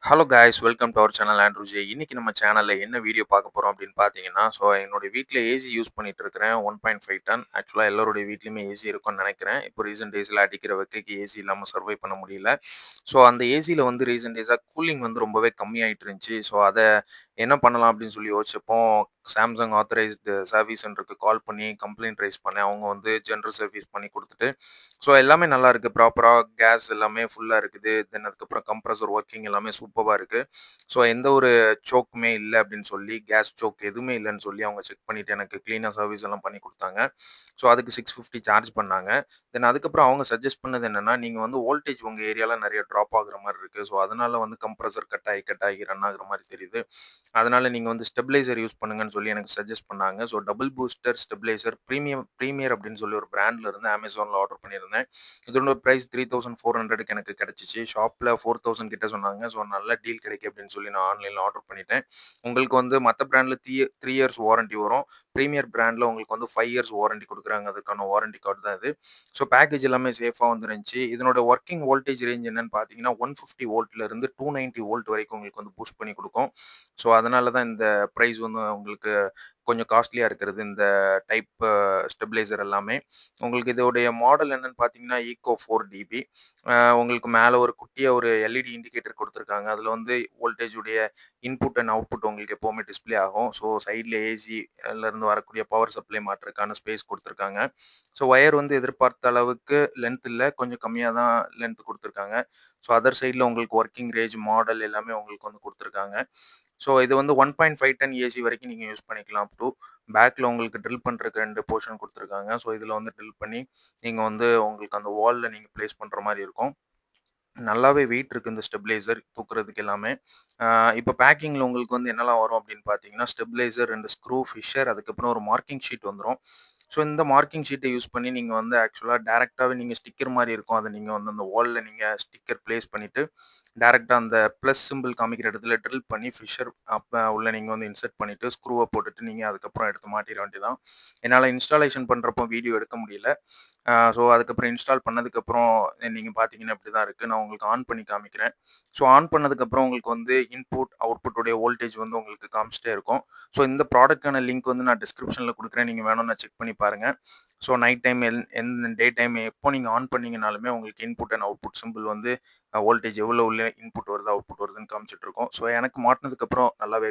Hello guys welcome to our channel Andrew J. இன்னைக்கு நம்ம சேனல்ல என்ன வீடியோ பார்க்க போறோம் அப்படின்னு பார்த்தீங்கன்னா, என்னுடைய வீட்ல ஏசி யூஸ் பண்ணிட்டு இருக்கிறேன் 1.5 டன். ஆக்சுவலா எல்லாருடைய வீட்லயுமே ஏசி இருக்கும்னு நினைக்கிறேன். இப்போ ரீசென்ட் டேஸ்ல அடிக்கிற வெக்கைக்கு ஏசி இல்லாம சர்வை பண்ண முடியல. அந்த ஏசில வந்து ரீசென்ட் டேஸா கூலிங் வந்து ரொம்பவே கம்மியாயிட்டு இருந்துச்சு. அத என்ன பண்ணலாம் அப்படின்னு சொல்லி யோசிச்சப்போ, சாம்சங் ஆத்தரைஸ்டு சர்வீஸ் சென்டருக்கு கால் பண்ணி கம்ப்ளைண்ட் ரைஸ் பண்ணேன். அவங்க வந்து ஜெனரல் சர்வீஸ் பண்ணி குடுத்துட்டு, எல்லாமே நல்லா இருக்கு. ப்ராப்பரா கேஸ் எல்லாமே ஃபுல்லா இருக்குது. தென் அதுக்கப்புறம் கம்ப்ரசர் ஒர்க்கிங் எல்லாமே சூப்பர்வா இருக்கு. எந்த ஒரு சோக்குமே இல்ல அப்படின்னு சொல்லி, கேஸ் சோக் எதுவுமே இல்லன்னு சொல்லி அவங்க செக் பண்ணிட்டு எனக்கு கிளீனா சர்வீஸ் எல்லாம் பண்ணி குடுத்தாங்க. அதுக்கு 650 சார்ஜ் பண்ணாங்க. தென் அதுக்கப்புறம் அவங்க சஜெஸ்ட் பண்ணது என்னன்னா, நீங்க வந்து வோல்டேஜ் உங்க ஏரியால நெறைய ட்ராப் ஆகுற மாரி இருக்கு. அதனால வந்து கம்ப்ரசர் கட் ஆகி ரன் ஆகுற மாரி தெரியுது. அதனால நீங்க வந்து ஸ்டெபிலைசர் யூஸ் பண்ணுங்கன்னு சொல்லி எனக்கு சஜெஸ்ட் பண்ணாங்க. டபுள் பூஸ்டர் ஸ்டெபிலைசர் பிரீமியர் அப்படின்னு சொல்லி ஒரு பிராண்ட்ல இருந்து Amazonல ஆர்டர் பண்ணியிருந்தேன். இதனோட பிரைஸ் 3400க்கு எனக்கு கிடைச்சுச்சு. ஷாப்ல 4000 கிட்ட சொன்னாங்க. நல்ல டீல் கிடைக்கும் அப்படின்னு சொல்லி நான் ஆன்லைன்ல ஆர்டர் பண்ணிட்டேன். உங்களுக்கு வந்து மத்த பிராண்ட்ல 3 இயர்ஸ் வாரண்டி வரும். பிரீமியர் பிராண்ட்ல உங்களுக்கு வந்து 5 இயர்ஸ் வாரண்டி குடுக்குறாங்க. அதுக்கான வாரண்டி கார்டு தான் இது. பேக்கேஜ் எல்லாமே சேஃபா வந்துருந்துச்சு. இதனோட வொர்க்கிங் வோல்டேஜ் ரேஞ்ச் என்னன்னு பார்த்தீங்கன்னா, 150 வோல்ட்ல இருந்து 290 வோல்ட் வரைக்கும் உங்களுக்கு வந்து பூஸ்ட் பண்ணி குடுக்கும். அதனால தான் இந்த பிரைஸ் வந்து உங்களுக்கு கொஞ்சம் காஸ்ட்லியா இருக்கிறது. இந்த டைப் ஸ்டெபிலைசர் எல்லாமே. உங்களுக்கு இதோடைய மாடல் என்னன்னு பார்த்தீங்கன்னா, ஈகோ 4 டிபி. உங்களுக்கு மேல ஒரு குட்டியா ஒரு எல்இடி இண்டிகேட்டர் குடுத்துருக்காங்க. அதுல வந்து வோல்டேஜ் உடைய இன்புட் அண்ட் அவுட்புட் உங்களுக்கு எப்பவுமே டிஸ்ப்ளே ஆகும். சைட்ல ஏசி ல இருந்து வரக்கூடிய பவர் சப்ளை மாட்டுறதுக்கான ஸ்பேஸ் குடுத்துருக்காங்க. ஒயர் வந்து எதிர்பார்த்த அளவுக்கு லென்த் இல்ல. கொஞ்சம் கம்மியா தான் லென்த் குடுத்துருக்காங்க. அதர் சைட்ல உங்களுக்கு வொர்க்கிங் ரேஞ்ச் மாடல் எல்லாமே உங்களுக்கு வந்து குடுத்துருக்காங்க. இது வந்து 1.5 டன் ஏசி வரைக்கும் நீங்க யூஸ் பண்ணிக்கலாம். பேக்ல உங்களுக்கு ட்ரில் பண்றதுக்கு 2 போர்ஷன் குடுத்துருக்காங்க. இதுல வந்து ட்ரில் பண்ணி நீங்க வந்து உங்களுக்கு அந்த வால்ல நீங்க பிளேஸ் பண்ற மாரி இருக்கும். நல்லாவே வெயிட் இருக்கு இந்த ஸ்டெபிலைசர் தூக்குறதுக்கு எல்லாமே. ஆ இப்ப பேக்கிங்ல உங்களுக்கு வந்து என்னலாம் வரும் அப்படின்னு பார்த்தீங்கன்னா, ஸ்டெபிலைசர் 2 ஸ்க்ரூ, ஃபிஷர் அதுக்கப்புறம் ஒரு மார்க்கிங் ஷீட் வந்துரும். இந்த மார்க்கிங் ஷீட்ட யூஸ் பண்ணி நீங்க வந்து ஆக்சுவலா டைரக்ட்டாவே நீங்க ஸ்டிக்கர் மாரி இருக்கும். அத நீங்க வந்து அந்த வால்ல நீங்க ஸ்டிக்கர் பிளேஸ் பண்ணிட்டு, டைரக்ட்டா அந்த பிளஸ் சிம்பல் காமிக்கிற இடத்துல ட்ரில் பண்ணி ஃபிஷர் உள்ள நீங்க வந்து இன்சர்ட் பண்ணிட்டு, ஸ்க்ரூவ போட்டுட்டு நீங்க அதுக்கப்புறம் எடுத்து மாட்டிற வேண்டியது தான். என்னால இன்ஸ்டாலேஷன் பண்றப்போ வீடியோ எடுக்க முடியல. அதுக்கப்புறம் இன்ஸ்டால் பண்ணதுக்கப்புறம் நீங்க பார்த்தீங்கன்னா இப்படி தான் இருக்கு. நான் உங்களுக்கு ஆன் பண்ணி காமிக்கிறேன். ஆன் பண்ணதுக்கப்புறம் உங்களுக்கு வந்து இன்புட், அவுட்புட் உடைய வோல்டேஜ் வந்து உங்களுக்கு காமிச்சிட்டே இருக்கும். இந்த ப்ராடக்ட்க்கான லிங்க் வந்து நான் டிஸ்கிரிப்ஷன்ல குடுக்குறேன். நீங்க வேணும்னா செக் பண்ணி பாருங்க. நைட் டைம் டே டைம் எப்போ நீங்க ஆன் பண்ணீங்கனாலுமே உங்களுக்கு இன்புட் அண்ட் அவுட்புட் சிம்பல் வந்து வோல்டேஜ் எவ்வளோ உள்ள இன்புட் வருது, அவுட்புட் வருதுன்னு காமிச்சிட்டு இருக்கும். எனக்கு மாட்டுனதுக்கப்புறம் நல்லாவே